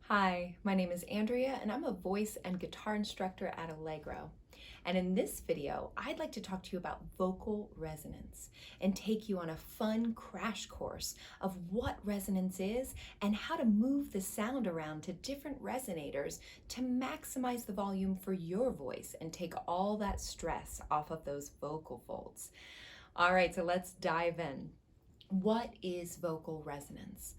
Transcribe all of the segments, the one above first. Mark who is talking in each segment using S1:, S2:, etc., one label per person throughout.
S1: Hi, my name is Andrea and I'm a voice and guitar instructor at Allegro. And in this video, I'd like to talk to you about vocal resonance and take you on a fun crash course of what resonance is and how to move the sound around to different resonators to maximize the volume for your voice and take all that stress off of those vocal folds. All right, so let's dive in. What is vocal resonance?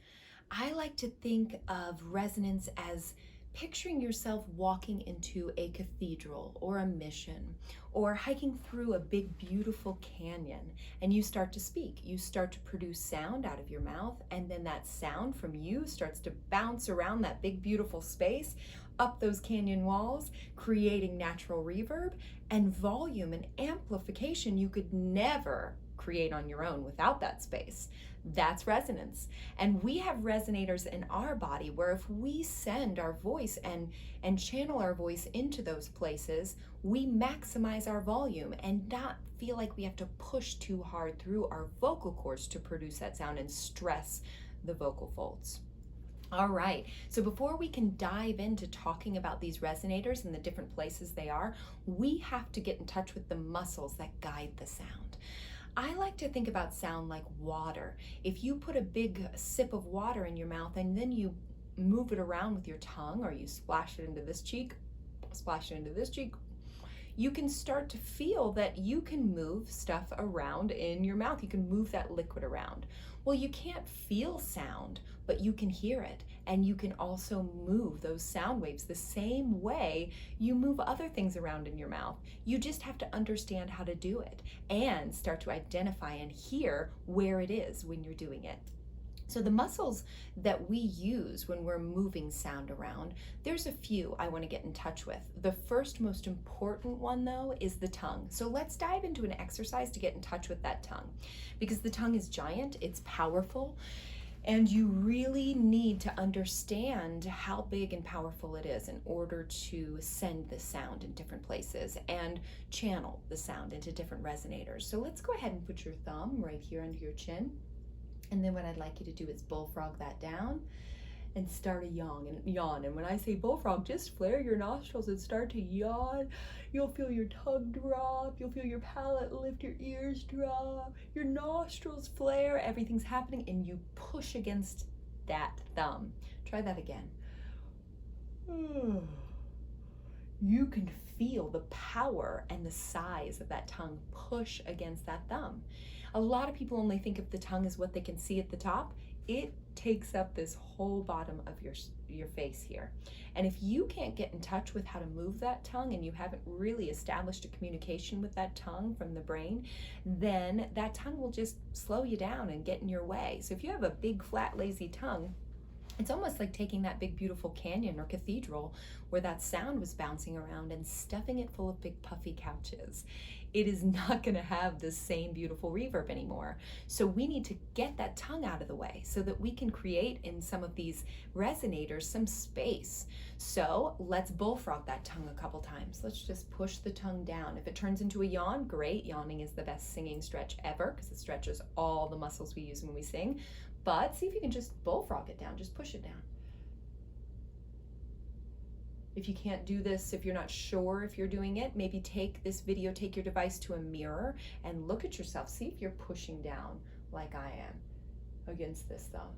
S1: I like to think of resonance as picturing yourself walking into a cathedral or a mission or hiking through a big beautiful canyon, and you start to speak. You start to produce sound out of your mouth, and then that sound from you starts to bounce around that big beautiful space up those canyon walls, creating natural reverb and volume and amplification you could never create on your own without that space. That's resonance. And we have resonators in our body where if we send our voice and channel our voice into those places, we maximize our volume and not feel like we have to push too hard through our vocal cords to produce that sound and stress the vocal folds. All right, so before we can dive into talking about these resonators and the different places they are, we have to get in touch with the muscles that guide the sound. I like to think about sound like water. If you put a big sip of water in your mouth and then you move it around with your tongue, or you splash it into this cheek, splash it into this cheek, you can start to feel that you can move stuff around in your mouth. You can move that liquid around. Well, you can't feel sound, but you can hear it. And you can also move those sound waves the same way you move other things around in your mouth. You just have to understand how to do it and start to identify and hear where it is when you're doing it. So the muscles that we use when we're moving sound around, there's a few I want to get in touch with. The first most important one though is the tongue. So let's dive into an exercise to get in touch with that tongue, because the tongue is giant, it's powerful, and you really need to understand how big and powerful it is in order to send the sound in different places and channel the sound into different resonators. So let's go ahead and put your thumb right here under your chin. And then what I'd like you to do is bullfrog that down and start a yawn. And when I say bullfrog, just flare your nostrils and start to yawn. You'll feel your tongue drop. You'll feel your palate lift, your ears drop, your nostrils flare. Everything's happening and you push against that thumb. Try that again. You can feel the power and the size of that tongue push against that thumb. A lot of people only think of the tongue as what they can see at the top. It takes up this whole bottom of your face here. And if you can't get in touch with how to move that tongue and you haven't really established a communication with that tongue from the brain, then that tongue will just slow you down and get in your way. So if you have a big, flat, lazy tongue, it's almost like taking that big, beautiful canyon or cathedral where that sound was bouncing around and stuffing it full of big, puffy couches. It is not going to have the same beautiful reverb anymore. So we need to get that tongue out of the way so that we can create in some of these resonators some space. So let's bullfrog that tongue a couple times. Let's just push the tongue down. If it turns into a yawn, great. Yawning is the best singing stretch ever because it stretches all the muscles we use when we sing. But see if you can just bullfrog it down, just push it down. If you can't do this, if you're not sure if you're doing it, maybe take this video, take your device to a mirror and look at yourself. See if you're pushing down like I am against this thumb.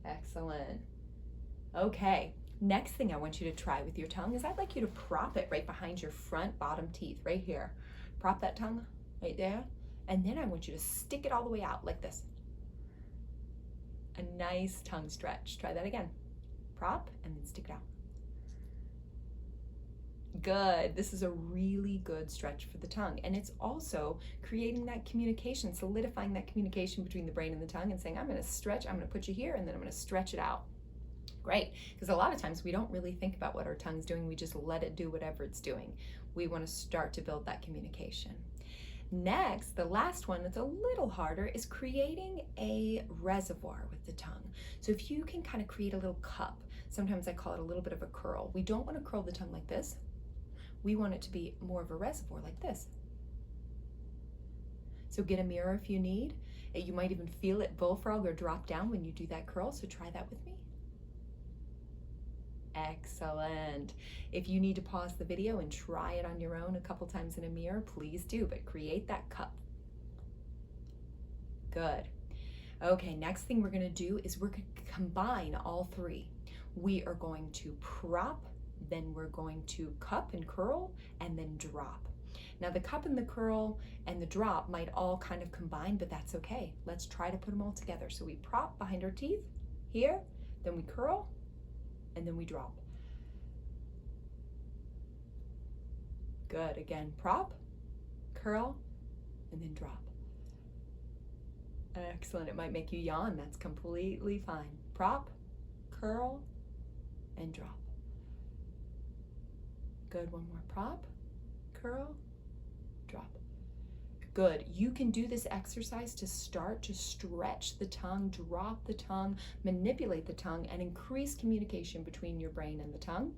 S1: Excellent. Okay, next thing I want you to try with your tongue is I'd like you to prop it right behind your front bottom teeth, right here. Prop that tongue right there. And then I want you to stick it all the way out like this. A nice tongue stretch. Try that again. Prop and then stick it out. Good. This is a really good stretch for the tongue. And it's also creating that communication, solidifying that communication between the brain and the tongue and saying, I'm going to stretch, I'm going to put you here, and then I'm going to stretch it out. Great. Because a lot of times we don't really think about what our tongue's doing. We just let it do whatever it's doing. We want to start to build that communication. Next, the last one that's a little harder is creating a reservoir with the tongue. So if you can kind of create a little cup, sometimes I call it a little bit of a curl. We don't want to curl the tongue like this. We want it to be more of a reservoir like this. So get a mirror if you need. You might even feel it bullfrog or drop down when you do that curl, so try that with me. Excellent. If you need to pause the video and try it on your own a couple times in a mirror, please do, but create that cup. Good. Okay, next thing we're going to do is we're going to combine all three. We are going to prop, then we're going to cup and curl, and then drop. Now the cup and the curl and the drop might all kind of combine, but that's okay. Let's try to put them all together. So we prop behind our teeth here, then we curl, and then we drop. Good. Again, prop, curl, and then drop. Excellent. It might make you yawn. That's completely fine. Prop, curl, and drop. Good. One more. Prop, curl, drop. Good. You can do this exercise to start to stretch the tongue, drop the tongue, manipulate the tongue, and increase communication between your brain and the tongue.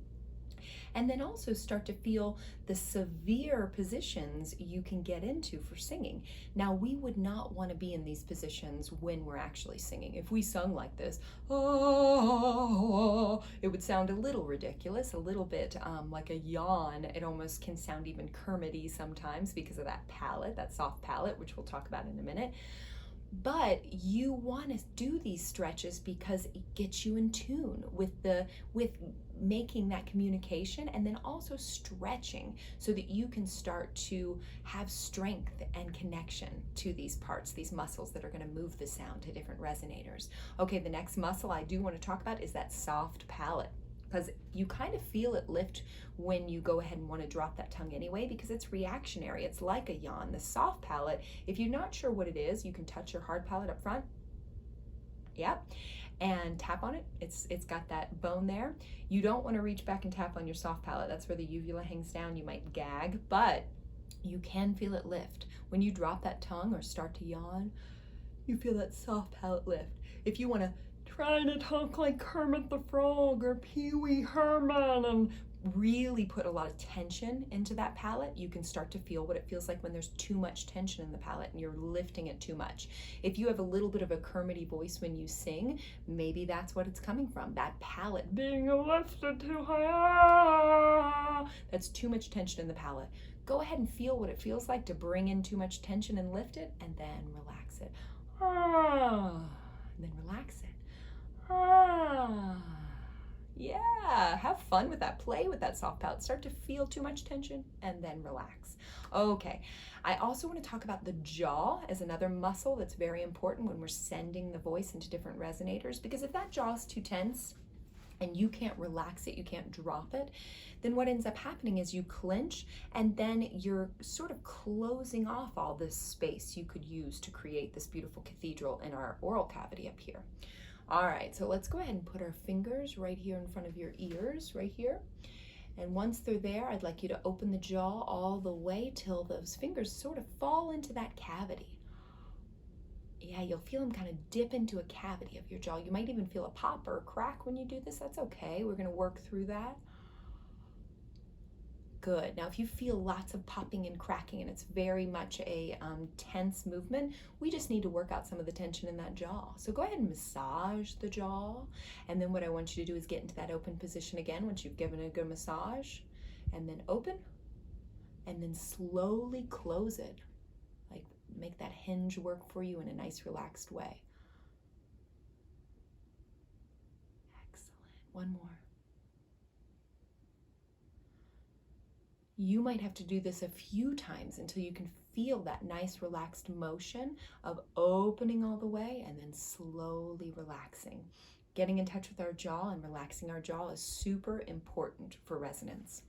S1: And then also start to feel the severe positions you can get into for singing. Now, we would not want to be in these positions when we're actually singing. If we sung like this, oh, it would sound a little ridiculous, a little bit like a yawn. It almost can sound even Kermit-y sometimes because of that palate, that soft palate, which we'll talk about in a minute. But you want to do these stretches because it gets you in tune with making that communication, and then also stretching so that you can start to have strength and connection to these parts, these muscles that are going to move the sound to different resonators. Okay, the next muscle I do want to talk about is that soft palate, because you kind of feel it lift when you go ahead and want to drop that tongue anyway, because it's reactionary. It's like a yawn. The soft palate, if you're not sure what it is, you can touch your hard palate up front. Yep. And tap on it. It's got that bone there. You don't want to reach back and tap on your soft palate. That's where the uvula hangs down. You might gag, but you can feel it lift. When you drop that tongue or start to yawn, you feel that soft palate lift. If you want to try to talk like Kermit the Frog or Pee Wee Herman and really put a lot of tension into that palate, you can start to feel what it feels like when there's too much tension in the palate and you're lifting it too much. If you have a little bit of a Kermit-y voice when you sing, maybe that's what it's coming from, that palate being lifted too high. That's too much tension in the palate. Go ahead and feel what it feels like to bring in too much tension and lift it, and then relax it. And then relax it. Yeah, have fun with that. Play with that soft palate. Start to feel too much tension and then relax. Okay, I also want to talk about the jaw as another muscle that's very important when we're sending the voice into different resonators, because if that jaw is too tense and you can't relax it, you can't drop it, then what ends up happening is you clench, and then you're sort of closing off all this space you could use to create this beautiful cathedral in our oral cavity up here. All right, so let's go ahead and put our fingers right here in front of your ears, right here. And once they're there, I'd like you to open the jaw all the way till those fingers sort of fall into that cavity. Yeah, you'll feel them kind of dip into a cavity of your jaw. You might even feel a pop or a crack when you do this. That's okay. We're going to work through that. Good. Now, if you feel lots of popping and cracking and it's very much a tense movement, we just need to work out some of the tension in that jaw. So go ahead and massage the jaw. And then what I want you to do is get into that open position again once you've given it a good massage. And then open. And then slowly close it. Like make that hinge work for you in a nice relaxed way. Excellent. One more. You might have to do this a few times until you can feel that nice relaxed motion of opening all the way and then slowly relaxing. Getting in touch with our jaw and relaxing our jaw is super important for resonance.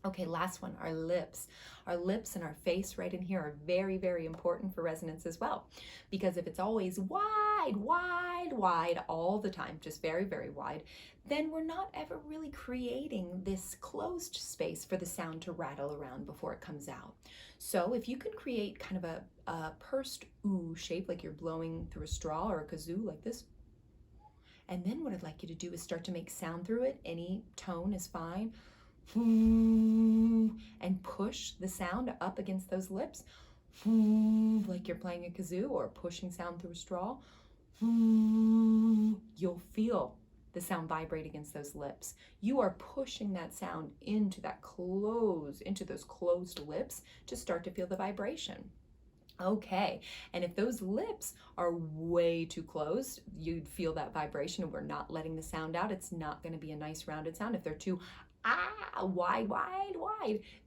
S1: Okay, last one, our lips. Our lips and our face right in here are very, very important for resonance as well. Because if it's always wide, wide, wide all the time, just very, very wide, then we're not ever really creating this closed space for the sound to rattle around before it comes out. So if you can create kind of a pursed ooh shape, like you're blowing through a straw or a kazoo like this, and then what I'd like you to do is start to make sound through it. Any tone is fine. And push the sound up against those lips, like you're playing a kazoo or pushing sound through a straw. You'll feel the sound vibrate against those lips. You are pushing that sound into those closed lips to start to feel the vibration. Okay, and if those lips are way too closed, you'd feel that vibration and we're not letting the sound out. It's not going to be a nice rounded sound. If they're too wide,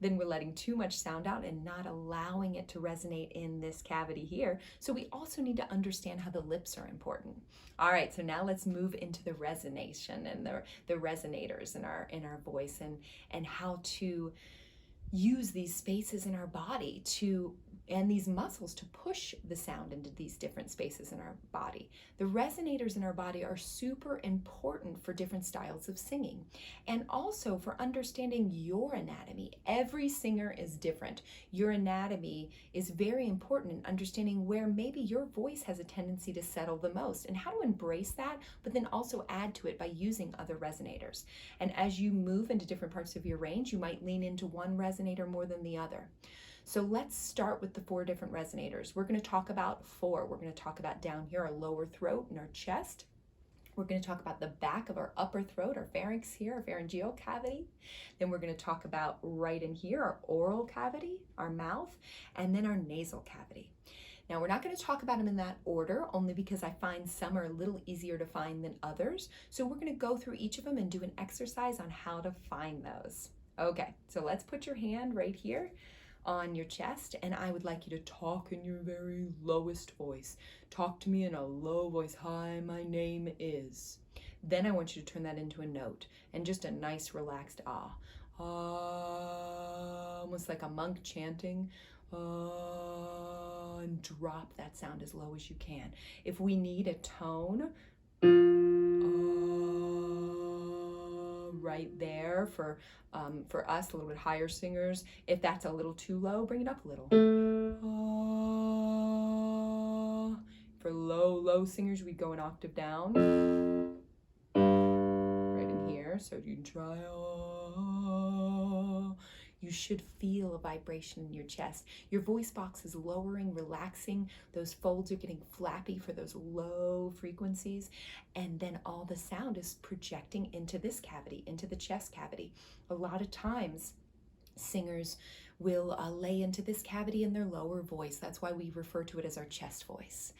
S1: then we're letting too much sound out and not allowing it to resonate in this cavity here. So we also need to understand how the lips are important. All right, so now let's move into the resonation and the resonators in our voice and how to use these spaces in our body and these muscles to push the sound into these different spaces in our body. The resonators in our body are super important for different styles of singing and also for understanding your anatomy. Every singer is different. Your anatomy is very important in understanding where maybe your voice has a tendency to settle the most and how to embrace that, but then also add to it by using other resonators. And as you move into different parts of your range, you might lean into one resonator more than the other. So let's start with the 4 different resonators. We're going to talk about 4. We're going to talk about down here, our lower throat and our chest. We're going to talk about the back of our upper throat, our pharynx here, our pharyngeal cavity. Then we're going to talk about right in here, our oral cavity, our mouth, and then our nasal cavity. Now, we're not going to talk about them in that order, only because I find some are a little easier to find than others. So we're going to go through each of them and do an exercise on how to find those. Okay, so let's put your hand right here on your chest, and I would like you to talk in your very lowest voice. Talk to me in a low voice. Hi, my name is. Then I want you to turn that into a note and just a nice relaxed ah. Ah, almost like a monk chanting. Ah, and drop that sound as low as you can. If we need a tone, right there for us, a little bit higher singers. If that's a little too low, bring it up a little. For low singers, we go an octave down. Right in here, so you can try. You should feel a vibration in your chest. Your voice box is lowering, relaxing. Those folds are getting flappy for those low frequencies. And then all the sound is projecting into this cavity, into the chest cavity. A lot of times, singers will lay into this cavity in their lower voice. That's why we refer to it as our chest voice.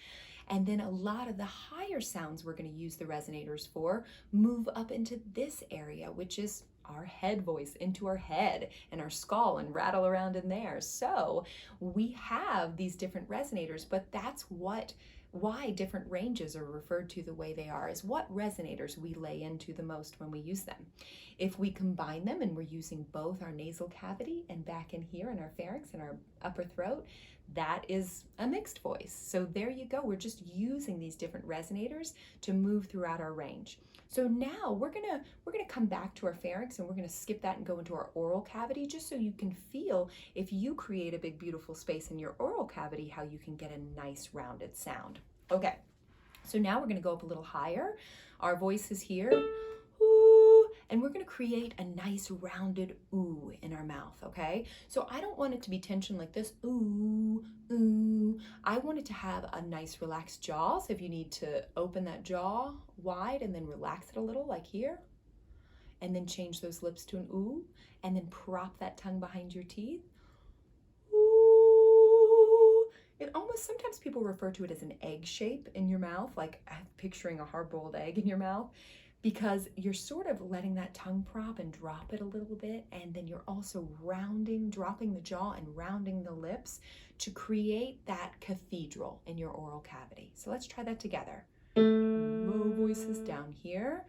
S1: And then a lot of the higher sounds we're going to use the resonators for move up into this area, which is our head voice, into our head and our skull, and rattle around in there. So we have these different resonators, but that's why different ranges are referred to the way they are, is what resonators we lay into the most when we use them. If we combine them and we're using both our nasal cavity and back in here in our pharynx and our upper throat, that is a mixed voice. So there you go. We're just using these different resonators to move throughout our range. So now we're gonna come back to our pharynx, and we're gonna skip that and go into our oral cavity, just so you can feel, if you create a big beautiful space in your oral cavity, how you can get a nice rounded sound. Okay, so now we're gonna go up a little higher. Our voice is here. Ooh, and we're going to create a nice rounded ooh in our mouth, okay? So I don't want it to be tension like this, ooh, ooh. I want it to have a nice relaxed jaw. So if you need to open that jaw wide and then relax it a little, like here, and then change those lips to an ooh, and then prop that tongue behind your teeth. Ooh. It almost, sometimes people refer to it as an egg shape in your mouth, like picturing a hard-boiled egg in your mouth, because you're sort of letting that tongue prop and drop it a little bit, and then you're also rounding, dropping the jaw and rounding the lips to create that cathedral in your oral cavity. So let's try that together. Low voices down here.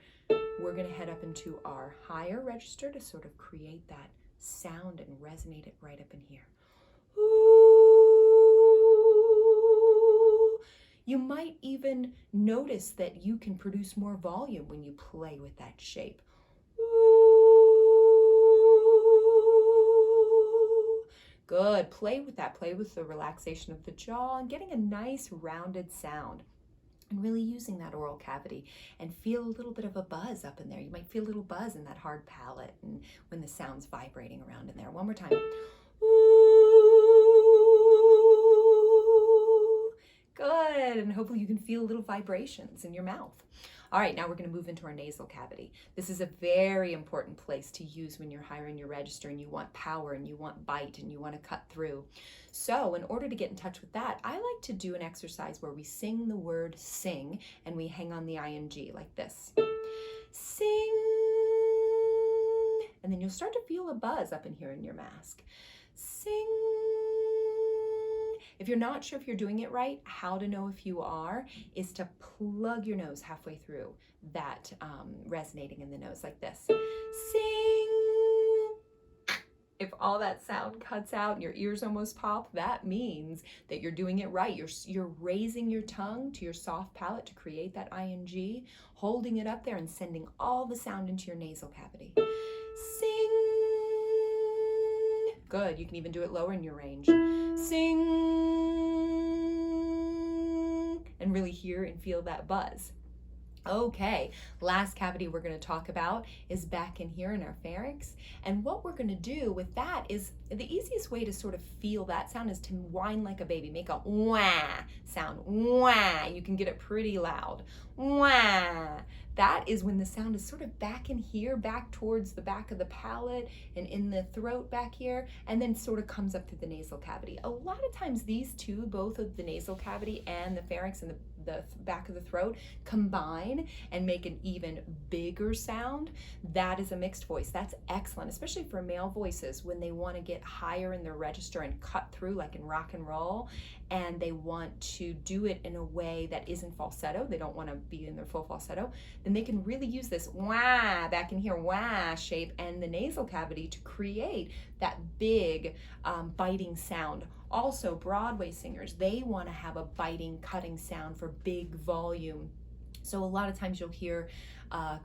S1: We're going to head up into our higher register to sort of create that sound and resonate it right up in here. You might even notice that you can produce more volume when you play with that shape. Good. Play with that. Play with the relaxation of the jaw and getting a nice rounded sound. And really using that oral cavity, and feel a little bit of a buzz up in there. You might feel a little buzz in that hard palate and when the sound's vibrating around in there. One more time. Good, and hopefully you can feel little vibrations in your mouth. All right, now we're going to move into our nasal cavity. This is a very important place to use when you're hiring your register and you want power and you want bite and you want to cut through. So in order to get in touch with that, I like to do an exercise where we sing the word sing and we hang on the ing like this. Sing. And then you'll start to feel a buzz up in here in your mask. Sing. If you're not sure if you're doing it right, how to know if you are is to plug your nose halfway through that resonating in the nose like this. Sing. If all that sound cuts out and your ears almost pop, that means that you're doing it right. You're raising your tongue to your soft palate to create that ing, holding it up there and sending all the sound into your nasal cavity. Sing. Good. You can even do it lower in your range. Sing. And really hear and feel that buzz. Okay, last cavity we're going to talk about is back in here in our pharynx. And what we're going to do with that is the easiest way to sort of feel that sound is to whine like a baby. Make a wah sound. Wah. You can get it pretty loud. Wah. That is when the sound is sort of back in here, back towards the back of the palate and in the throat back here, and then sort of comes up through the nasal cavity. A lot of times these two, both of the nasal cavity and the pharynx and the back of the throat, combine and make an even bigger sound. That is a mixed voice. That's excellent, especially for male voices when they want to get higher in their register and cut through like in rock and roll, and they want to do it in a way that isn't falsetto. They don't want to be in their full falsetto. Then they can really use this wah back in here, wah shape, and the nasal cavity to create that big biting sound. Also, Broadway singers, they want to have a biting, cutting sound for big volume. So a lot of times you'll hear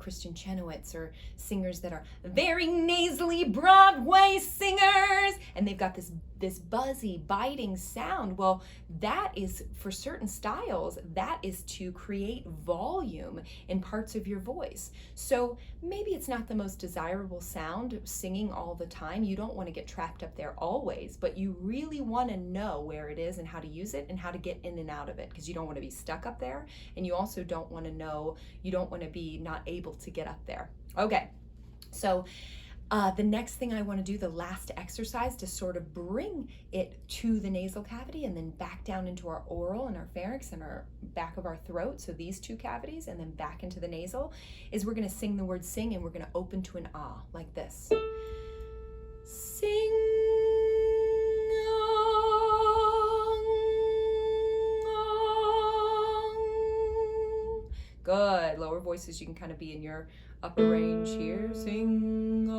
S1: Christian Chenoweths or singers that are very nasally Broadway singers, and they've got this buzzy, biting sound. Well, that is, for certain styles, that is to create volume in parts of your voice. So maybe it's not the most desirable sound singing all the time. You don't want to get trapped up there always, but you really want to know where it is and how to use it and how to get in and out of it, because you don't want to be stuck up there, and you also don't want to know, you don't want to be not able to get up there. Okay, so the next thing I want to do, the last exercise to sort of bring it to the nasal cavity and then back down into our oral and our pharynx and our back of our throat, so these two cavities, and then back into the nasal, is we're going to sing the word sing, and we're going to open to an ah like this. Sing. Good. Lower voices, you can kind of be in your upper range here. Sing.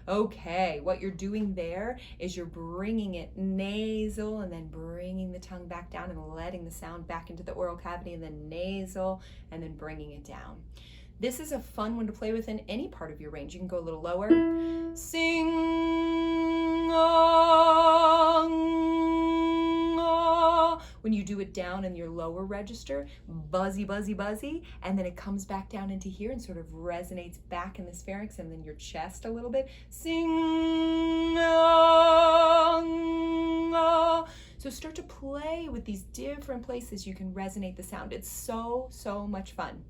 S1: Okay, what you're doing there is you're bringing it nasal and then bringing the tongue back down and letting the sound back into the oral cavity, and then nasal and then bringing it down. This is a fun one to play with in any part of your range. You can go a little lower. Sing. When you do it down in your lower register, buzzy, buzzy, buzzy, and then it comes back down into here and sort of resonates back in this pharynx and then your chest a little bit. Sing. So start to play with these different places you can resonate the sound. It's so much fun.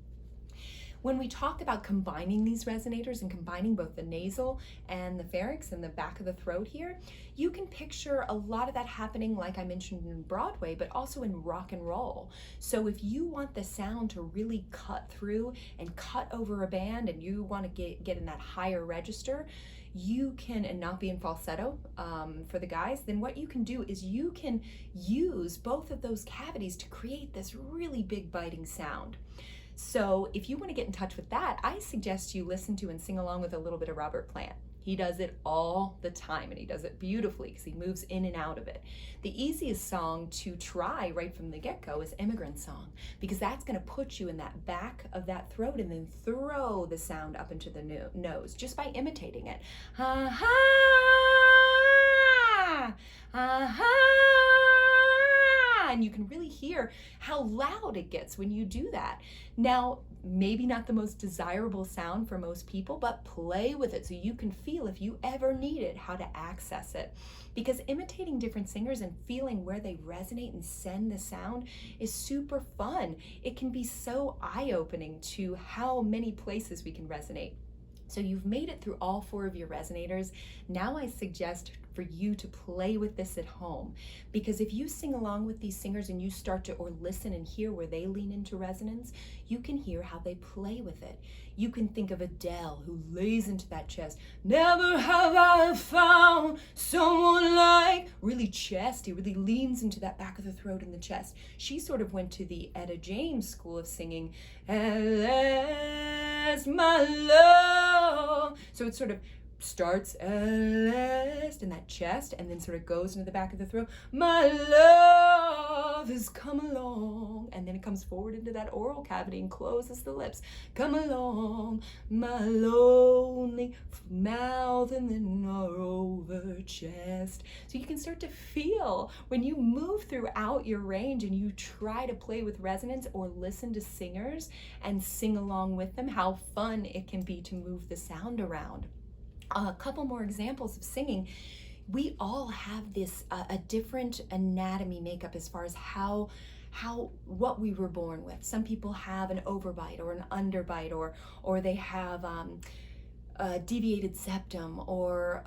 S1: When we talk about combining these resonators and combining both the nasal and the pharynx and the back of the throat here, you can picture a lot of that happening, like I mentioned, in Broadway, but also in rock and roll. So if you want the sound to really cut through and cut over a band, and you want to get in that higher register, you can, and not be in falsetto for the guys, then what you can do is you can use both of those cavities to create this really big biting sound. So if you want to get in touch with that, I suggest you listen to and sing along with a little bit of Robert Plant. He does it all the time, and he does it beautifully because he moves in and out of it. The easiest song to try right from the get-go is Immigrant Song, because that's going to put you in that back of that throat and then throw the sound up into the nose just by imitating it. Ha ha, ha ha. and you can really hear how loud it gets when you do that. Now, maybe not the most desirable sound for most people, but play with it so you can feel, if you ever need it, how to access it. Because imitating different singers and feeling where they resonate and send the sound is super fun. It can be so eye-opening to how many places we can resonate. So you've made it through all 4 of your resonators. Now I suggest for you to play with this at home, because if you sing along with these singers and you start to or listen and hear where they lean into resonance, you can hear how they play with it. You can think of Adele, who lays into that chest. Never have I found someone like, really chesty, really leans into that back of the throat and the chest. She sort of went to the Etta James school of singing, at last my love. So it sort of starts at last in that chest and then sort of goes into the back of the throat. My love has come along, and then it comes forward into that oral cavity and closes the lips. Come along, my lonely mouth, and then our over chest. So you can start to feel when you move throughout your range and you try to play with resonance or listen to singers and sing along with them, how fun it can be to move the sound around. A couple more examples of singing. We all have this a different anatomy makeup as far as what we were born with. Some people have an overbite or an underbite, or they have deviated septum, or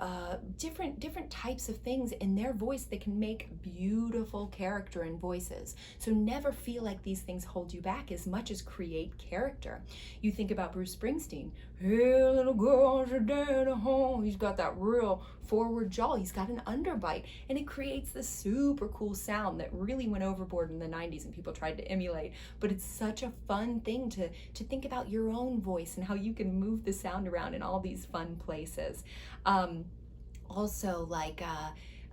S1: different types of things in their voice that can make beautiful character in voices. So never feel like these things hold you back as much as create character. You think about Bruce Springsteen. Hey, little girls are dead at home. He's got that real forward jaw. He's got an underbite, and it creates this super cool sound that really went overboard in the 90s and people tried to emulate. But it's such a fun thing to think about your own voice and how you can move the sound around in all these fun places. Also, like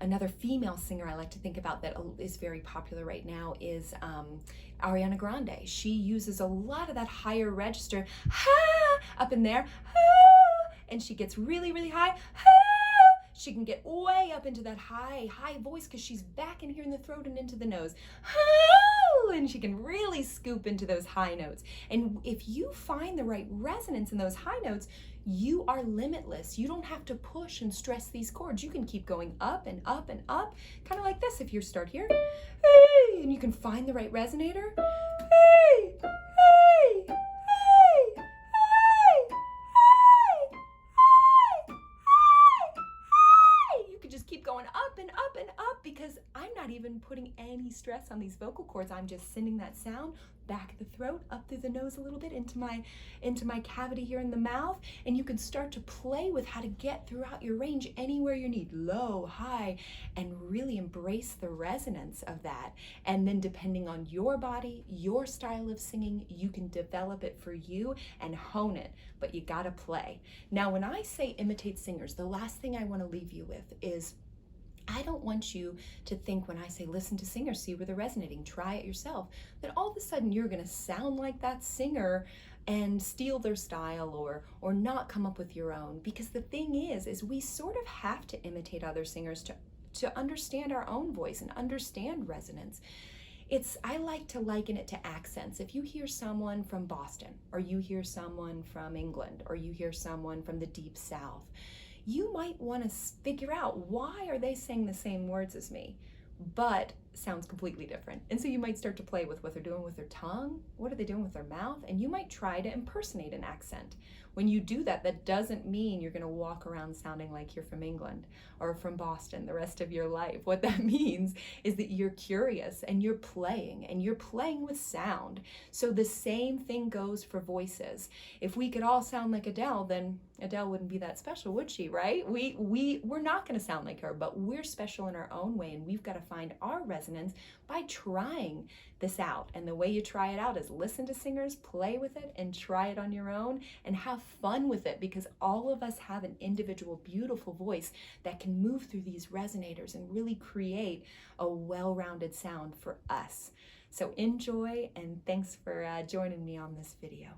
S1: another female singer I like to think about that is very popular right now is Ariana Grande. She uses a lot of that higher register, up in there, and she gets really, really high. She can get way up into that high voice because she's back in here in the throat and into the nose. And she can really scoop into those high notes. And if you find the right resonance in those high notes, you are limitless. You don't have to push and stress these chords. You can keep going up and up and up, kind of like this if you start here. Hey, and you can find the right resonator. Hey, hey, hey, hey, just keep going up and up and up, because I'm not even putting any stress on these vocal cords. I'm just sending that sound back of the throat, up through the nose a little bit, into my cavity here in the mouth, and you can start to play with how to get throughout your range anywhere you need, low, high, and really embrace the resonance of that. And then depending on your body, your style of singing, you can develop it for you and hone it, but you gotta play. Now, when I say imitate singers, the last thing I wanna leave you with is, I don't want you to think when I say listen to singers, see where they're resonating, try it yourself, that all of a sudden you're going to sound like that singer and steal their style or not come up with your own. Because the thing is we sort of have to imitate other singers to understand our own voice and understand resonance. I like to liken it to accents. If you hear someone from Boston, or you hear someone from England, or you hear someone from the Deep South, you might want to figure out, why are they saying the same words as me, but sounds completely different? And so you might start to play with what they're doing with their tongue, what are they doing with their mouth, and you might try to impersonate an accent. When you do that, that doesn't mean you're going to walk around sounding like you're from England or from Boston the rest of your life. What that means is that you're curious and you're playing with sound. So the same thing goes for voices. If we could all sound like Adele, then Adele wouldn't be that special, would she, right? We're not going to sound like her, but we're special in our own way, and we've got to find our resonance by trying this out. And the way you try it out is listen to singers, play with it, and try it on your own, and have fun with it, because all of us have an individual, beautiful voice that can move through these resonators and really create a well-rounded sound for us. So enjoy, and thanks for joining me on this video.